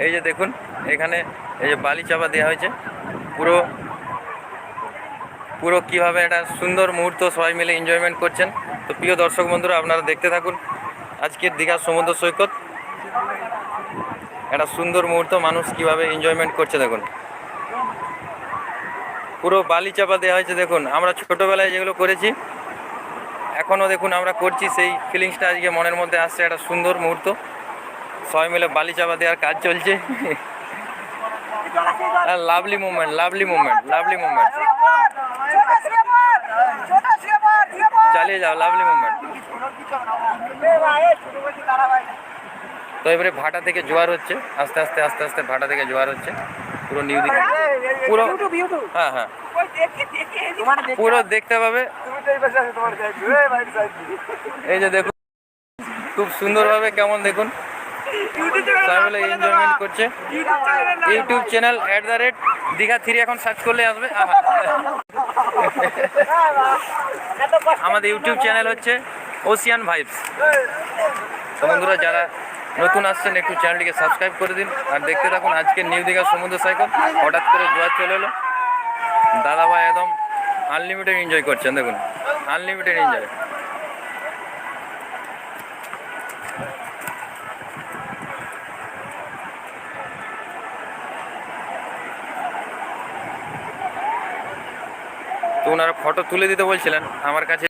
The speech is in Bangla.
এই যে দেখুন এখানে এই যে বালি চাপা দেওয়া হয়েছে, পুরো পুরো কীভাবে একটা সুন্দর মুহূর্ত সবাই মিলে এনজয়মেন্ট করছেন। তো প্রিয় দর্শক বন্ধুরা, আপনারা দেখতে থাকুন আজকের দীঘার সমুদ্র সৈকত, একটা সুন্দর মুহূর্ত মানুষ কীভাবে এনজয়মেন্ট করছে দেখুন। পুরো বালি চাপা দেওয়া হয়েছে দেখুন। আমরা ছোটোবেলায় যেগুলো করেছি এখনও দেখুন আমরা করছি, সেই ফিলিংসটা আজকে মনের মধ্যে আসছে। একটা সুন্দর মুহূর্ত, সবাই মিলে বালি চাপা দেওয়ার কাজ চলছে। Lovely movement, lovely movement, lovely movement, চালিয়ে যাও, লাভলি মুভমেন্ট। তো এবারে ভাটা থেকে জোয়ার হচ্ছে, আস্তে আস্তে আস্তে আস্তে ভাটা থেকে জোয়ার হচ্ছে পুরো নিউ দিঘা, পুরো হ্যাঁ হ্যাঁ পুরো দেখতে পাবে। এই যে দেখুন খুব সুন্দরভাবে কেমন দেখুন সবাই এনজয়মেন্ট করছে। ইউটিউব চ্যানেল @দীঘা3 এখন সার্চ করলে আসবে। আমাদের ইউটিউব চ্যানেল হচ্ছে ওশিয়ান ভাইবস। তো বন্ধুরা যারা নতুন আসছেন একটু চ্যানেলটিকে সাবস্ক্রাইব করে দিন আর দেখতে থাকুন আজকে নিউ দীঘা সমুদ্র সৈকত। হঠাৎ করে জোয়ার চলে এলো, দাদাভাই একদম আনলিমিটেড এনজয় করছেন দেখুন, আনলিমিটেড এনজয়। তো ওনারা ফটো তুলে দিতে বলছিলেন আমার কাছে।